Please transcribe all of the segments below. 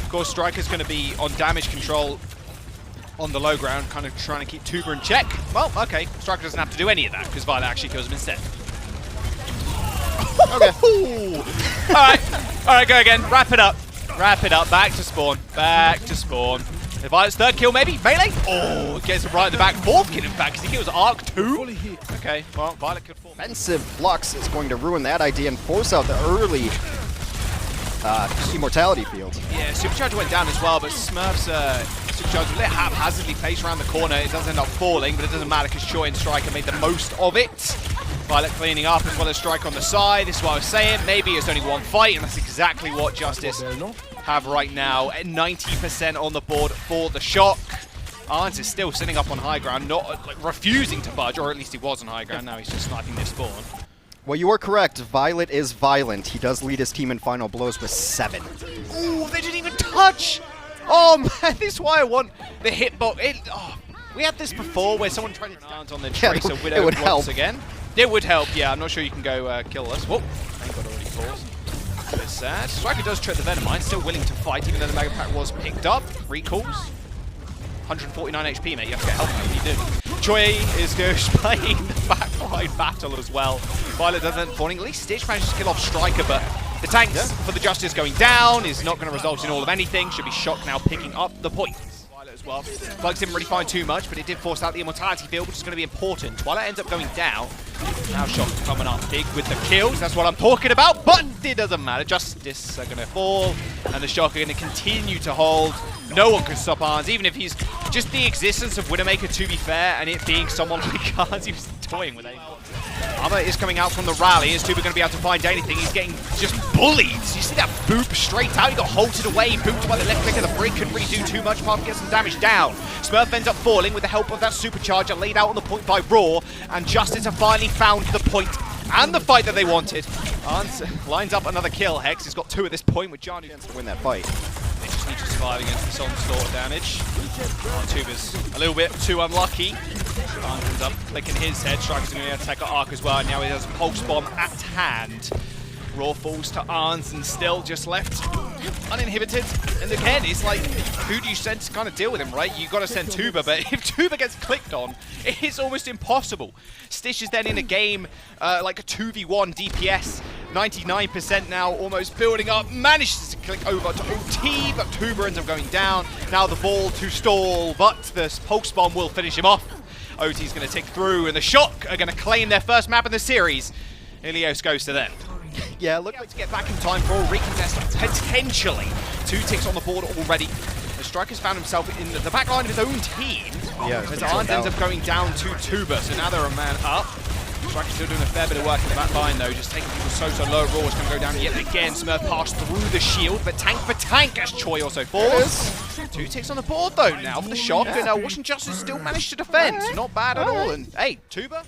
Of course, Striker's going to be on damage control on the low ground, kind of trying to keep Tuber in check. Well, okay, Striker doesn't have to do any of that because Violet actually kills him instead. Okay. All right, go again. Wrap it up. Wrap it up. Back to spawn. Back to spawn. The Violet's third kill, maybe? Melee? Oh, gets him right in the back. Fourth kill, in fact, because he kills Arc too. Okay, well, Violet killed 4. Offensive Flux is going to ruin that idea and force out the early Immortality field. Yeah, Supercharger went down as well, but Smurf's Supercharger a little haphazardly placed around the corner. It does end up falling, but it doesn't matter because Choi and Striker made the most of it. Violet cleaning up as well as Striker on the side. This is what I was saying. Maybe it's only one fight, and that's exactly what Justice have right now. At 90% on the board for the Shock. Arns is still sitting up on high ground, not refusing to budge, or at least he was on high ground. Now he's just sniping this spawn. Well, you are correct. Violet is violent. He does lead his team in final blows with 7. Ooh, they didn't even touch! Oh man, this is why I want the hitbox. We had this before where someone tried to dance on the Tracer Widow once again. It would help, yeah. I'm not sure you can go kill us. Whoa, thank God already falls. A bit sad. Striker does trip the Venomine, still willing to fight even though the Mega Pack was picked up. Recalls. 149 HP, mate. You have to get help when you do. Choi is playing the backline battle as well. Violet doesn't end up falling. At least Stitch manages to kill off Striker, but the tanks for the Justice going down is not going to result in all of anything. Should be Shock now picking up the points. Violet as well. Bugs didn't really find too much, but it did force out the Immortality field, which is going to be important. Violet ends up going down. Now Shock's coming up big with the kills. That's what I'm talking about, but it doesn't matter. Justice are going to fall, and the Shock are going to continue to hold. No one can stop Arns, even if he's just the existence of Widowmaker, to be fair, and it being someone like Arns, he was toying with it. Armor is coming out from the rally. Is Tuber going to be able to find anything? He's getting just bullied. You see that boop straight out? He got halted away, booped by the left click of the brick. Couldn't really do too much apart from get some damage down. Smurf ends up falling with the help of that Supercharger laid out on the point by Raw, and Justice have finally found the point and the fight that they wanted. Arns lines up another kill. Hex has got 2 at this point with Janu To win that fight. They just need to survive against this onslaught of damage. Tuber's a little bit too unlucky. Arns ends up clicking his head. Striker's going to attack Arc as well. And now he has a Pulse Bomb at hand. Raw falls to Arns and still just left uninhibited. And again, it's like, who do you send to kind of deal with him, right? You got to send Tuber, but if Tuber gets clicked on, it's almost impossible. Stitch is then in a game like a 2v1 DPS. 99% now, almost building up, manages to click over to OT, but Tuber ends up going down. Now the ball to stall, but the Pulse Bomb will finish him off. OT's going to tick through, and the Shock are going to claim their first map in the series. Ilios goes to them. Yeah, look to get back in time for a recontest, potentially. 2 ticks on the board already. The Striker's found himself in the back line of his own team. Yeah, as Arns ends up going down to Tuber, so now they're a man up. Striker's still doing a fair bit of work in the back line though, just taking people so low. Raw is going to go down yet again. Smurf passed through the shield, but tank for tank as Choi also falls. 2 ticks on the board though now for the Shock, and Washington Justice still managed to defend. Not bad at all, and hey, Tuber.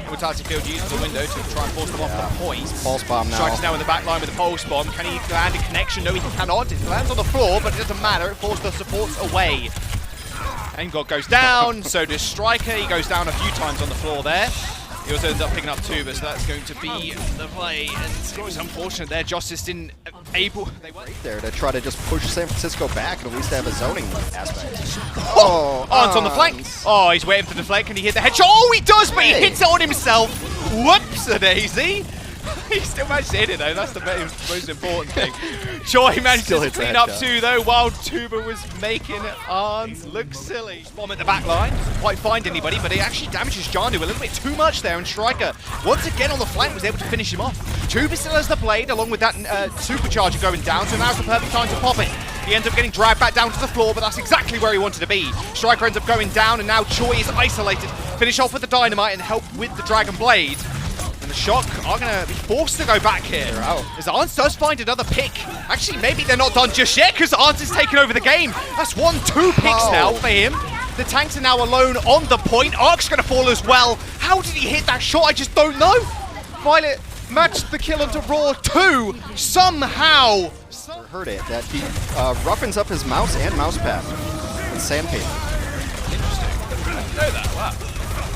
Immortality field used the window to try and force them off the point. Pulse Bomb now. Striker's now in the back line with the Pulse Bomb. Can he land a connection? No, he cannot. It lands on the floor, but it doesn't matter. It forced the supports away. Engod goes down, so does Striker. He goes down a few times on the floor there. He also ends up picking up Tuber, so that's going to be the play. And it was unfortunate there. Justice didn't able. They were there to try to just push San Francisco back and at least have a zoning aspect. Arns on the flank. Oh, he's waiting for the flank. Can he hit the headshot? Oh, he does, but he hits it on himself. Whoops-a-daisy. He still managed to hit it though, that's the most important thing. Choi managed to clean up too though, while Tuber was making Arns look silly. Bomb at the back line, doesn't quite find anybody, but it actually damages Janu a little bit too much there, and Striker, once again on the flank, was able to finish him off. Tuber still has the blade, along with that Supercharger going down, so now's the perfect time to pop it. He ends up getting dragged back down to the floor, but that's exactly where he wanted to be. Striker ends up going down, and now Choi is isolated. Finish off with the Dynamite and help with the Dragon Blade. The Shock are going to be forced to go back here. As Arns does find another pick. Actually, maybe they're not done just yet because Arns has taken over the game. That's 1-2 picks now for him. The tanks are now alone on the point. Arc's going to fall as well. How did he hit that shot? I just don't know. Violet matched the kill onto Raw 2 somehow. Heard it, that he roughens up his mouse and mouse pad with sandpaper. Interesting. I didn't know that. Wow.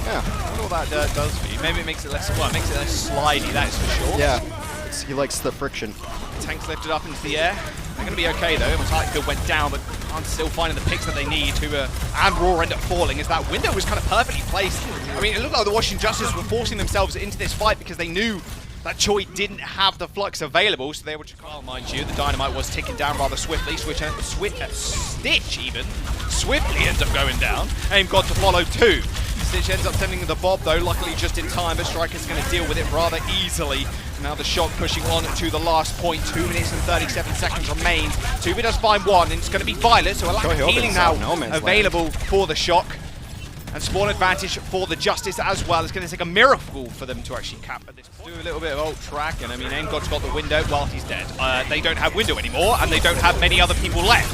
Yeah. I wonder what that does for you. Maybe it makes it less, well, it makes it less slidey, that is for sure. Yeah. He likes the friction. Tanks lifted up into the air. They're going to be okay though. Field went down, but Arn's still finding the picks that they need. Tuba and Raw end up falling as that window was kind of perfectly placed. I mean, it looked like the Washington Justice were forcing themselves into this fight because they knew that Choi didn't have the flux available, so they were just, well, mind you, the dynamite was ticking down rather swiftly. Stitch even swiftly ends up going down. Aim got to follow too. Stitch ends up sending the Bob though, luckily just in time, but Striker's going to deal with it rather easily. Now the shot pushing on to the last point. 2 minutes and 37 seconds remain. Tuba does find one, and it's going to be Violet, so a lack of healing now available for the Shock. And spawn advantage for the Justice as well. It's going to take a miracle for them to actually cap at this point. Do a little bit of ult track, and I mean, Engod's got the window while he's dead. They don't have window anymore, and they don't have many other people left.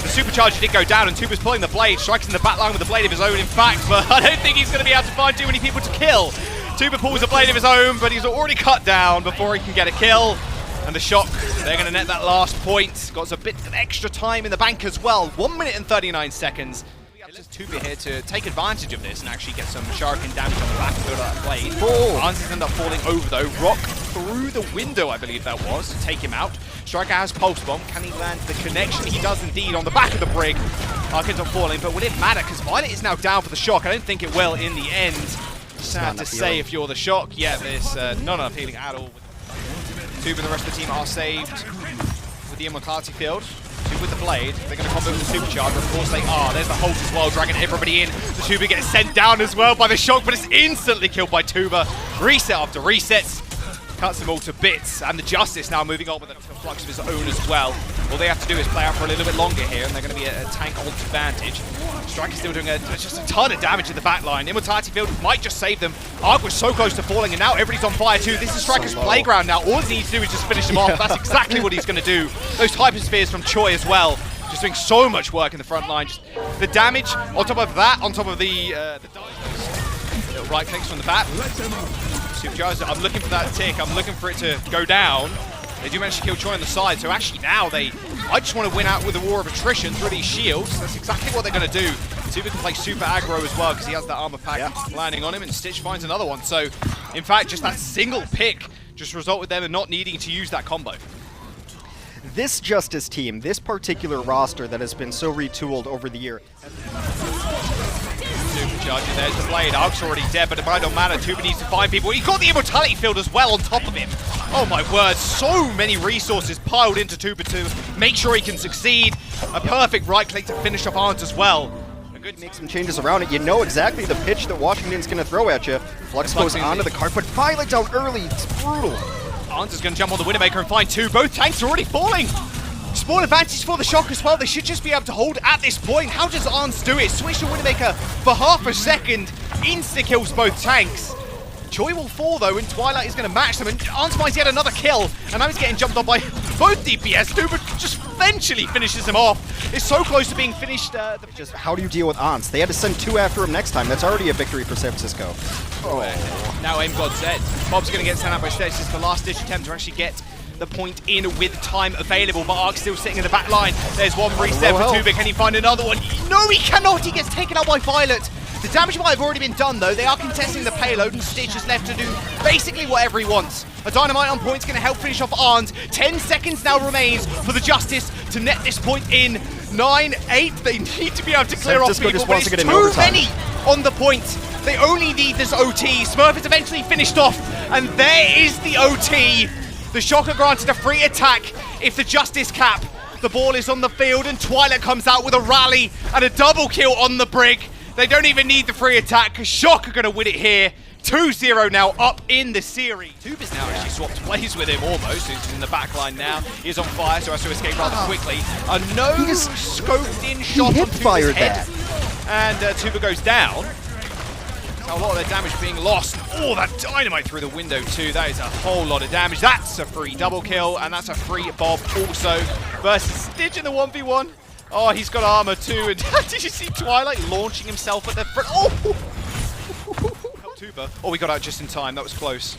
The supercharger did go down, and Tuba's pulling the blade. Strikes in the back line with a blade of his own, in fact, but I don't think he's going to be able to find too many people to kill. Tuba pulls a blade of his own, but he's already cut down before he can get a kill. And the Shock, they're going to net that last point. Got a bit of extra time in the bank as well. 1 minute and 39 seconds. Just Tuba here to take advantage of this and actually get some shuriken damage on the back of that blade. Arnz end up falling over though. Rock through the window, I believe that was, to take him out. Striker has Pulse Bomb. Can he land the connection? He does indeed on the back of the brig. Ark ends up falling, but will it matter? Because Violet is now down for the Shock. I don't think it will in the end. Sad to say if you're the Shock. Yeah, there's not enough healing at all. Tuba and the rest of the team are saved with the Immortality Field. With the blade, they're going to combo with the supercharger. Of course they are. There's the Holt as well, dragging everybody in. The Tuba gets sent down as well by the Shock, but it's instantly killed by Tuba. Reset after resets. Cuts them all to bits, and the Justice now moving on with a flux of his own as well. All they have to do is play out for a little bit longer here, and they're going to be a tank ult advantage. Striker's still doing just a ton of damage in the back line. Immortality Field might just save them. Ark was so close to falling, and now everybody's on fire too. This is Striker's playground now. All he needs to do is just finish them off. That's exactly what he's going to do. Those Hyperspheres from Choi as well. Just doing so much work in the front line. Just the damage on top of that, on top of the little right clicks from the bat. Supercharger, I'm looking for that tick. I'm looking for it to go down. They do manage to kill Choi on the side, so actually now I just want to win out with a war of attrition through these shields. That's exactly what they're going to do. Tuba can play super aggro as well because he has that armor pack landing on him, and Stitch finds another one. So, in fact, just that single pick just resulted them in not needing to use that combo. This Justice team, this particular roster that has been so retooled over the year. Supercharger, there's the blade. Ark's already dead, but it might not matter. Tuba needs to find people. He's got the Immortality Field as well on top of him. Oh my word, so many resources piled into Tuba to make sure he can succeed. A perfect right click to finish off Arnz as well. Make some changes around it. You know exactly the pitch that Washington's going to throw at you. Flux goes onto the cart, but Violet down early. It's brutal. Arnz is going to jump on the Widowmaker and find two. Both tanks are already falling. Spawn advantage for the Shock as well. They should just be able to hold at this point. How does Arnz do it? Switch to Widowmaker for half a second. Insta-kills both tanks. Choi will fall though, and Twilight is going to match them, and Arnz finds yet another kill, and now he's getting jumped on by both DPS. Tuba just eventually finishes him off. It's so close to being finished. Just how do you deal with Arnz? They had to send two after him next time. That's already a victory for San Francisco. Oh. Now Aim God said. Bob's going to get sent out by Stitch. It's the last ditch attempt to actually get the point in with time available, but Ark's still sitting in the back line. There's one reset for Tuba. Can he find another one? No, he cannot. He gets taken out by Violet. The damage might have already been done though. They are contesting the payload, and Stitch is left to do basically whatever he wants. A dynamite on point is going to help finish off Arnz. 10 seconds now remains for the Justice to net this point in. 9-8. They need to be able to clear off people, but it's too many on the point. They only need this OT. Smurf is eventually finished off, and there is the OT. The Shock are granted a free attack if the Justice cap. The ball is on the field, and Twilight comes out with a rally and a double kill on the brig. They don't even need the free attack because Shock are going to win it here. 2-0 now up in the series. Tuba's now actually swapped plays with him almost. He's in the back line now. He's on fire, so has to escape rather quickly. A no-scoped in shot on Tuba's head. And Tuba goes down. A lot of their damage being lost. Oh, that dynamite through the window too. That is a whole lot of damage. That's a free double kill, and that's a free Bob also. Versus Stitch in the 1v1. Oh, he's got armor too. And did you see Twilight launching himself at the front? Oh! Tuba. Oh, we got out just in time. That was close.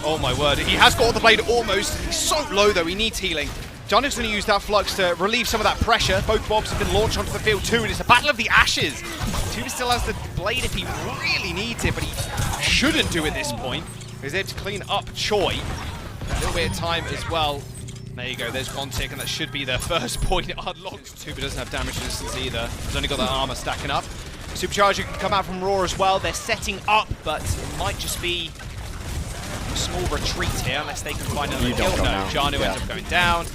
Oh my word. He has got the blade almost. He's so low though. He needs healing. Johnny's going to use that flux to relieve some of that pressure. Both Bobs have been launched onto the field too, and it's a battle of the ashes. Tuba still has the blade if he really needs it, but he shouldn't do at this point. He's there to clean up Choi. A little bit of time as well. There you go, there's one tick, and that should be the first point unlocked. Tuba doesn't have damage resistance either. He's only got that armor stacking up. Supercharger can come out from Raw as well. They're setting up, but it might just be a small retreat here unless they can find another kill. No, Janu ends up going down.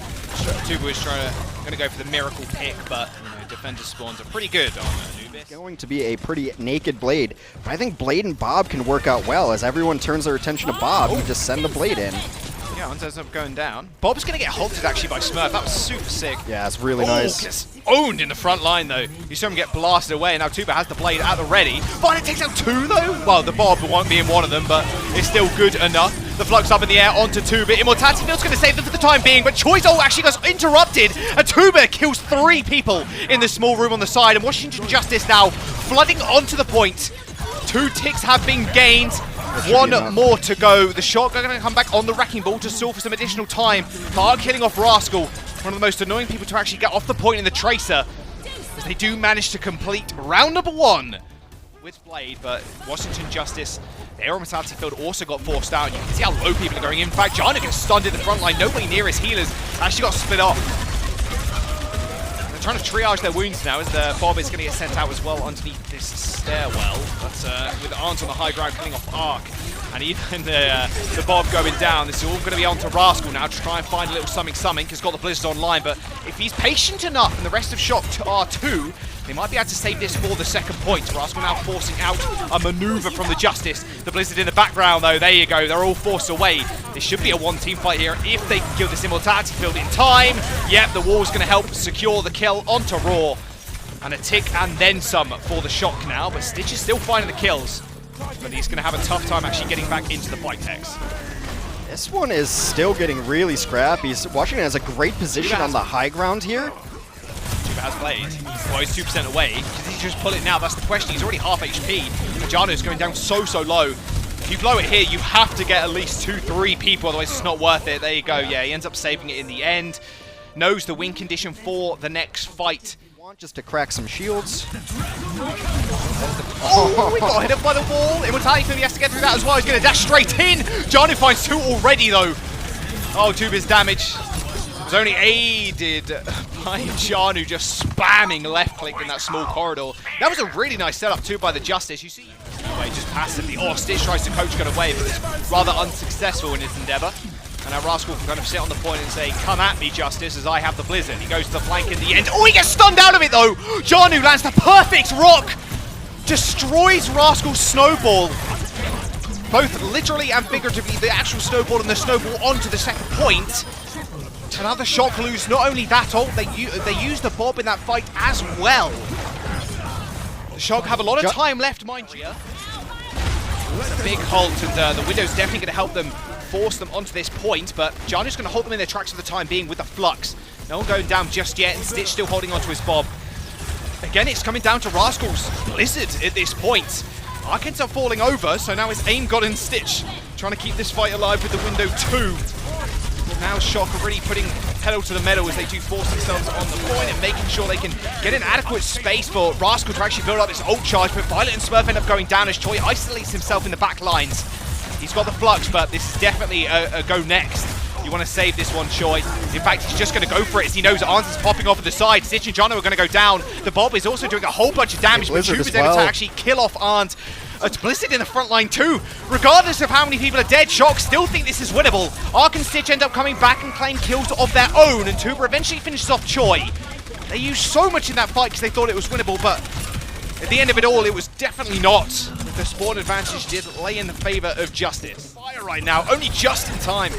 Tuba is going to go for the miracle pick, but defender spawns are pretty good on Anubis. Going to be a pretty naked Blade, but I think Blade and Bob can work out well as everyone turns their attention to Bob. You just send the Blade in. Yeah, ends up going down. Bob's going to get halted actually by Smurf. That was super sick. Yeah, it's really nice. Gets owned in the front line though. You saw him get blasted away, and now Tuba has the Blade at the ready. Violet takes out 2 though. Well, the Bob won't be in one of them, but it's still good enough. The Flux up in the air onto Tuba. Immortality Field's going to save them for the time being, but Choi's ult actually gets interrupted. And Tuba kills 3 people in the small room on the side. And Washington Justice now flooding onto the point. 2 ticks have been gained. 1 more to go. The shotgun going to come back on the Wrecking Ball to stall for some additional time. But killing off Rascal, one of the most annoying people to actually get off the point in the Tracer, as they do manage to complete round number 1 with Blade. But Washington Justice, their Immortality Field also got forced out. You can see how low people are going. In fact, Jana gets stunned in the front line. Nobody near his healers actually got split off. They're trying to triage their wounds now as the Bob is going to get sent out as well underneath this stairwell. But with Arndt on the high ground killing off Arc, and even the Bob going down, this is all going to be on to Rascal now to try and find a little something. He's got the Blizzard online, but if he's patient enough and the rest of Shock are 2, they might be able to save this for the second point. Rascal now forcing out a maneuver from the Justice. The Blizzard in the background though, there you go, they're all forced away. This should be a 1-team fight here if they can kill this Immortality Field in time. Yep, the wall's going to help secure the kill onto Raw. And a tick and then some for the Shock now, but Stitch is still finding the kills. But he's going to have a tough time actually getting back into the fight, Tex. This one is still getting really scrappy. Washington has a great position on the high ground here. Tuba has Blade. Well, he's 2% away. Does he just pull it now? That's the question. He's already half HP. Majano's going down so low. If you blow it here, you have to get at least 2-3 people, otherwise it's not worth it. There you go. Yeah, he ends up saving it in the end. Knows the win condition for the next fight. Just to crack some shields. Oh, we got hit up by the wall. Immortality Field, he has to get through that as well. He's going to dash straight in. Janu finds 2 already, though. Oh, Tuba's damage was only aided by Janu just spamming left-click in that small corridor. That was a really nice setup, too, by the Justice. You see, just passively. Oh, Stitch tries to coach gun away, but it's rather unsuccessful in his endeavor. And now Rascal can kind of sit on the point and say, come at me, Justice, as I have the Blizzard. He goes to the flank in the end. Oh, he gets stunned out of it, though! Janu lands the perfect rock! Destroys Rascal's snowball. Both literally and figuratively, the actual snowball and the snowball onto the second point. And now the Shock lose not only that ult, they use the Bob in that fight as well. The Shock have a lot of time left, mind you. It's a big halt, and the Widow's definitely going to help them force them onto this point, but Janu's going to hold them in their tracks for the time being with the Flux. No one going down just yet, and Stitch still holding onto his Bob. Again, it's coming down to Rascal's Blizzard at this point. Arc ends up falling over, so now it's Aim God and Stitch trying to keep this fight alive with the Window 2. Now Shock are really putting pedal to the metal as they do force themselves on the point and making sure they can get an adequate space for Rascal to actually build up his ult charge, but Violet and Smurf end up going down as Choi isolates himself in the back lines. He's got the Flux, but this is definitely a go next. You want to save this one, Choi. In fact, he's just going to go for it as he knows Arndt is popping off at the side. Stitch and Jano are going to go down. The Bob is also doing a whole bunch of damage, but Tuba's able to actually kill off Arndt. It's Blizzard in the front line too. Regardless of how many people are dead, Shock still think this is winnable. Arc and Stitch end up coming back and claim kills of their own, and Tuba eventually finishes off Choi. They used so much in that fight because they thought it was winnable, but at the end of it all, it was definitely not. The spawn advantage did lay in the favor of Justice. Fire right now, only just in time.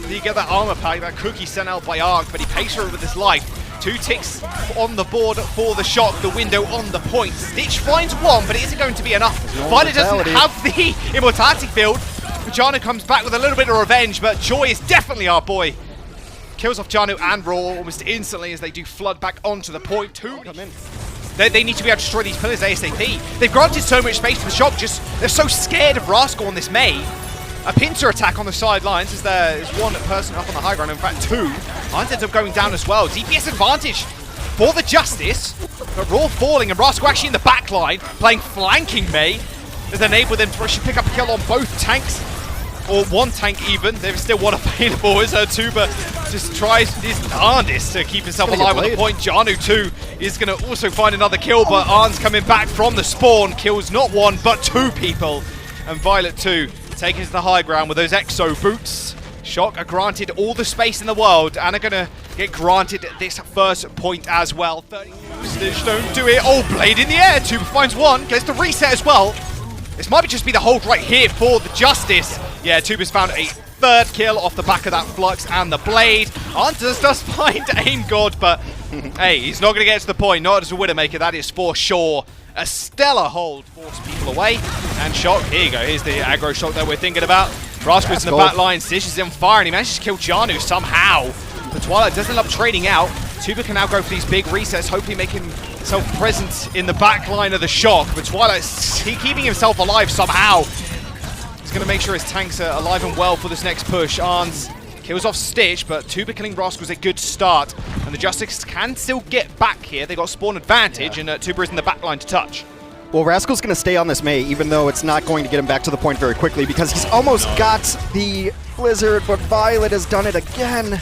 You get that armor pack, that cookie sent out by Arc, but he pays for it with his life. 2 ticks on the board for the Shock, the Window on the point. Stitch finds 1, but it isn't going to be enough. Violet doesn't have the Immortality Field. Janu comes back with a little bit of revenge, but Joy is definitely our boy. Kills off Janu and Raw almost instantly as they do flood back onto the point. 2 come in. They need to be able to destroy these pillars ASAP. They've granted so much space to the Shock, they're so scared of Rascal on this May. A pincer attack on the sidelines as there is one person up on the high ground, in fact 2. Arndt ends up going down as well. DPS advantage for the Justice, but Raw falling and Rascal actually in the back line, playing flanking May, has enabled them to actually pick up a kill on both tanks or one tank even. There's still one available as Tuba just tries his darndest to keep himself alive on the point. Janu too is going to also find another kill, but Arn's coming back from the spawn. Kills not one, but two people. And Violet 2 taking to the high ground with those Exo boots. Shock are granted all the space in the world and are going to get granted this first point as well. 30 Stitch don't do it. Oh, Blade in the air. Tuba finds one, gets the reset as well. This might just be the hold right here for the Justice. Yeah, Tuba's found a third kill off the back of that Flux and the Blade. Anders does find Aim God, but hey, he's not going to get to the point. Not as a Widowmaker, that is for sure. A stellar hold, force people away. And Shock, here you go, here's the aggro Shock that we're thinking about. Rascal's in the back line, Stitch is on fire, and he manages to kill Janu somehow. But Twilight does end up trading out. Tuba can now go for these big resets, hopefully making himself present in the back line of the Shock. But Twilight's keeping himself alive somehow. He's going to make sure his tanks are alive and well for this next push. Arns kills off Stitch, but Tuba killing Rascal's a good start. And the Justice can still get back here. They got spawn advantage, and Tuba is in the back line to touch. Well, Rascal's going to stay on this May, even though it's not going to get him back to the point very quickly, because he's almost got the Blizzard, but Violet has done it again.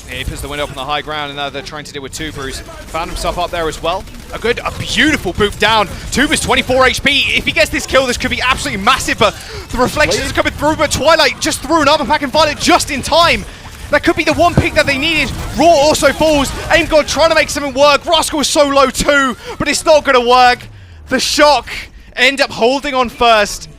He puts the wind up on the high ground, and now they're trying to deal with Tuba, who's found himself up there as well. A beautiful boot down. Tuba's 24 HP. If he gets this kill, this could be absolutely massive, but the reflections are coming through, but Twilight just threw an armor pack and Violet just in time. That could be the one pick that they needed. Raw also falls. Aim God trying to make something work. Rascal is so low too, but it's not going to work. The Shock end up holding on first.